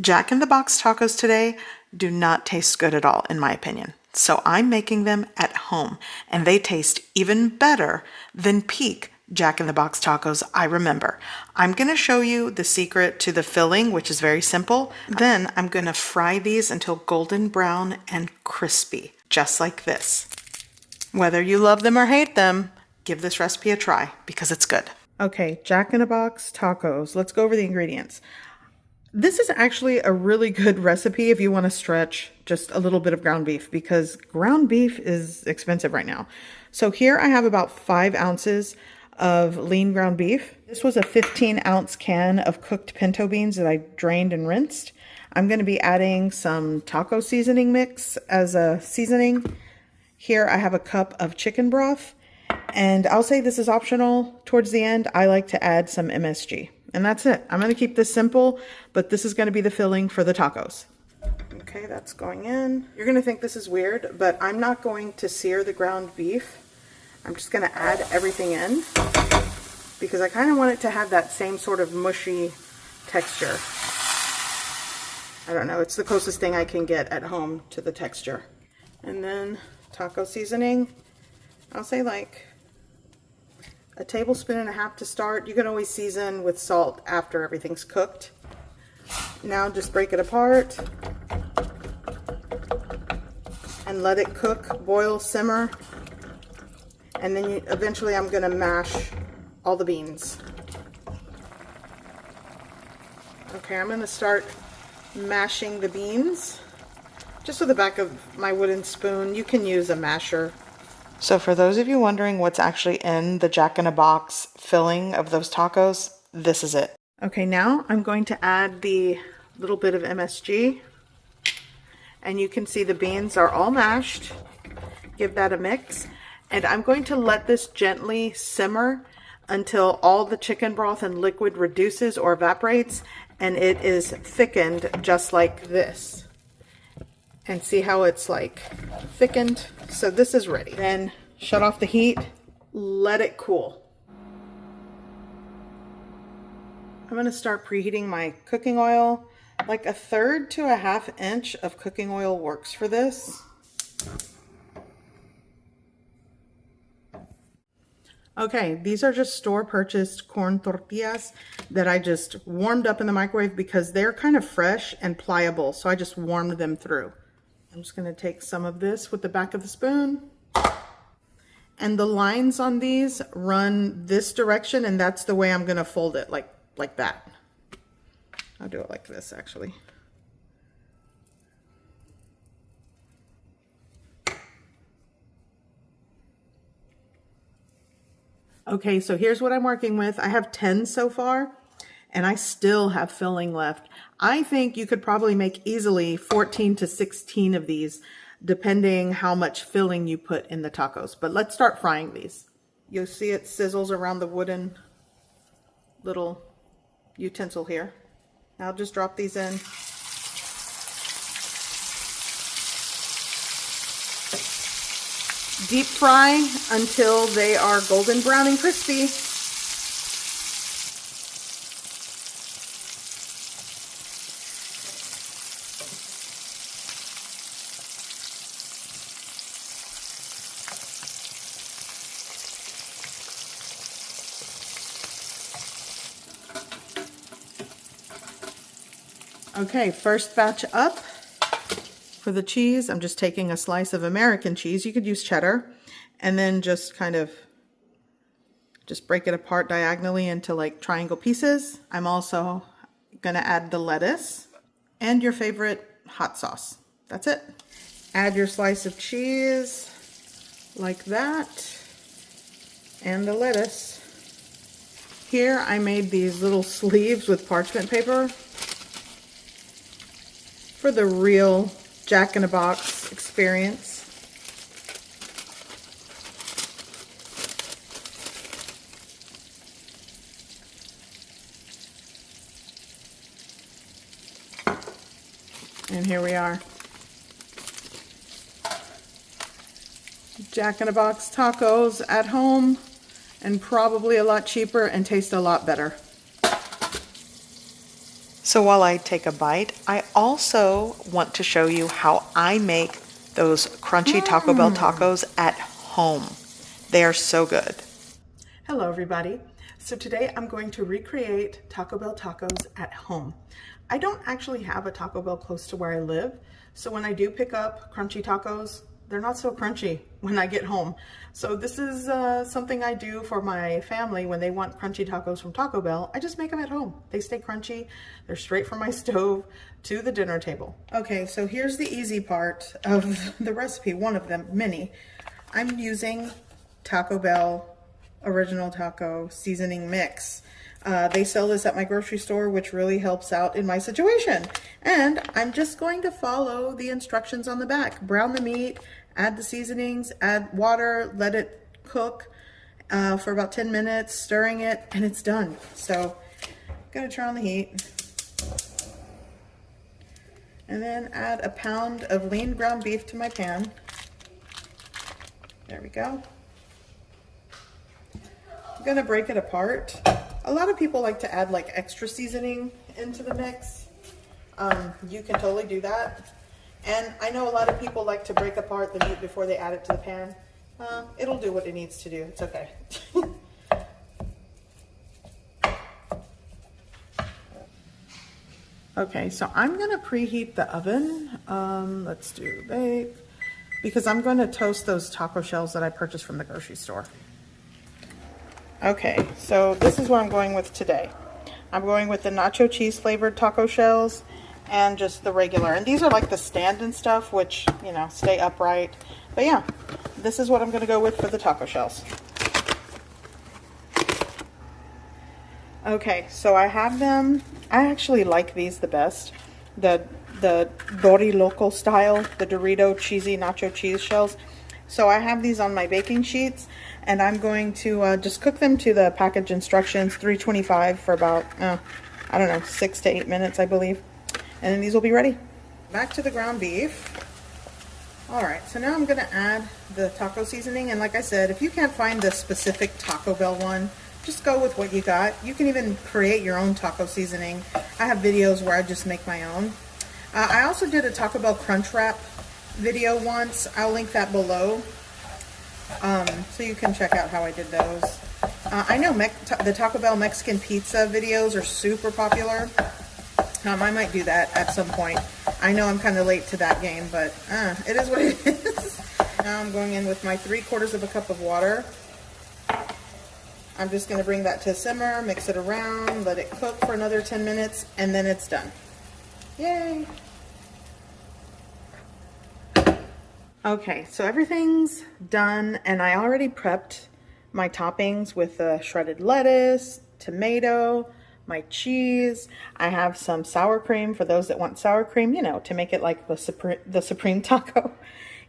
Jack in the Box tacos today do not taste good at all, in my opinion. So I'm making them at home, and they taste even better than peak Jack in the Box tacos I remember. I'm gonna show you the secret to the filling, which is very simple. Then I'm gonna fry these until golden brown and crispy, just like this. Whether you love them or hate them, give this recipe a try because it's good. Okay, Jack in the Box tacos. Let's go over the ingredients. This is actually a really good recipe if you want to stretch just a little bit of ground beef, because ground beef is expensive right now. So here I have about 5 ounces of lean ground beef. This was a 15-ounce can of cooked pinto beans that I drained and rinsed. I'm going to be adding some taco seasoning mix as a seasoning. Here I have a cup of chicken broth, and I'll say this is optional. Towards the end, I like to add some MSG. And that's it. I'm going to keep this simple, but this is going to be the filling for the tacos. Okay, that's going in. You're going to think this is weird, but I'm not going to sear the ground beef. I'm just going to add everything in because I kind of want it to have that same sort of mushy texture. I don't know, it's the closest thing I can get at home to the texture. And then taco seasoning, I'll say like a tablespoon and a half to start. You can always season with salt after everything's cooked. Now just break it apart and let it cook, boil, simmer. And then eventually I'm going to mash all the beans. Okay, I'm going to start mashing the beans just with the back of my wooden spoon. You can use a masher. So for those of you wondering what's actually in the Jack in a Box filling of those tacos, this is it. Okay, now I'm going to add the little bit of MSG. And you can see the beans are all mashed. Give that a mix. And I'm going to let this gently simmer until all the chicken broth and liquid reduces or evaporates and it is thickened just like this. And see how it's like thickened? So this is ready. Then shut off the heat, let it cool. I'm going to start preheating my cooking oil. Like 1/3 to 1/2 inch of cooking oil works for this. Okay, these are just store-purchased corn tortillas that I just warmed up in the microwave because they're kind of fresh and pliable, so I just warmed them through. I'm just going to take some of this with the back of the spoon. And the lines on these run this direction, and that's the way I'm going to fold it, like that. I'll do it like this, actually. Okay, so here's what I'm working with. I have 10 so far, and I still have filling left. I think you could probably make easily 14 to 16 of these, depending how much filling you put in the tacos. But let's start frying these. You'll see it sizzles around the wooden little utensil here. I'll just drop these in. Deep fry until they are golden brown and crispy. Okay, first batch up. For the cheese, I'm just taking a slice of American cheese. You could use cheddar, and then just kind of just break it apart diagonally into like triangle pieces. I'm also gonna add the lettuce and your favorite hot sauce. That's it. Add your slice of cheese like that, and the lettuce. Here I made these little sleeves with parchment paper for the real Jack in a Box experience. And here we are. Jack in a Box tacos at home, and probably a lot cheaper and taste a lot better. So while I take a bite, I also want to show you how I make those crunchy Taco Bell tacos at home. They are so good. Hello everybody. So today I'm going to recreate Taco Bell tacos at home. I don't actually have a Taco Bell close to where I live, so when I do pick up crunchy tacos, they're not so crunchy when I get home. So this is something I do for my family when they want crunchy tacos from Taco Bell. I just make them at home. They stay crunchy. They're straight from my stove to the dinner table. Okay, so here's the easy part of the recipe, one of them, many. I'm using Taco Bell Original Taco Seasoning Mix. They sell this at my grocery store, which really helps out in my situation. And I'm just going to follow the instructions on the back. Brown the meat, add the seasonings, add water, let it cook for about 10 minutes, stirring it, and it's done. So I'm gonna turn on the heat. And then add a pound of lean ground beef to my pan. There we go. I'm gonna break it apart. A lot of people like to add like extra seasoning into the mix. You can totally do that. And I know a lot of people like to break apart the meat before they add it to the pan. It'll do what it needs to do. It's okay. Okay, so I'm gonna preheat the oven. Let's do bake, because I'm gonna toast those taco shells that I purchased from the grocery store. Okay, so this is what I'm going with today. I'm going with the nacho cheese flavored taco shells and just the regular. And these are like the stand-in stuff, which, you know, stay upright. But yeah, this is what I'm gonna go with for the taco shells. Okay, so I have them. I actually like these the best. The Dori Loco style, the Dorito cheesy nacho cheese shells. So I have these on my baking sheets, and I'm going to just cook them to the package instructions, 325 for about, I don't know, 6 to 8 minutes, I believe. And then these will be ready. Back to the ground beef. All right, so now I'm gonna add the taco seasoning. And like I said, if you can't find the specific Taco Bell one, just go with what you got. You can even create your own taco seasoning. I have videos where I just make my own. I also did a Taco Bell Crunch Wrap video once. I'll link that below, so you can check out how I did those. I know the Taco Bell Mexican pizza videos are super popular. I might do that at some point. I know I'm kind of late to that game, but it is what it is. Now I'm going in with my 3/4 cup of water. I'm just going to bring that to a simmer, mix it around, let it cook for another 10 minutes, and then it's done. Yay! Okay, so everything's done, and I already prepped my toppings with the shredded lettuce, tomato, my cheese. I have some sour cream for those that want sour cream, you know, to make it like the supreme taco.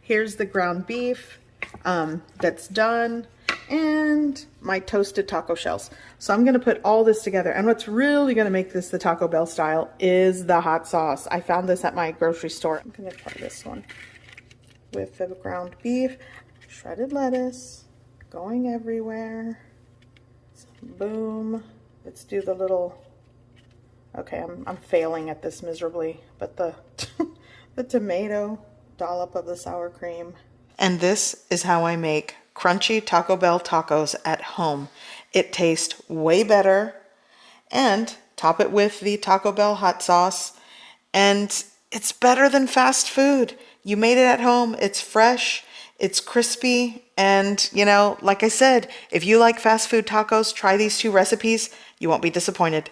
Here's the ground beef that's done, and my toasted taco shells. So I'm gonna put all this together, and what's really gonna make this the Taco Bell style is the hot sauce. I found this at my grocery store. I'm gonna try this one with the ground beef, shredded lettuce, going everywhere. Boom. Let's do the little, okay, I'm failing at this miserably, but the tomato, dollop of the sour cream. And this is how I make crunchy Taco Bell tacos at home. It tastes way better, and top it with the Taco Bell hot sauce, and it's better than fast food. You made it at home, it's fresh, it's crispy, and you know, like I said, if you like fast food tacos, try these 2 recipes. You won't be disappointed.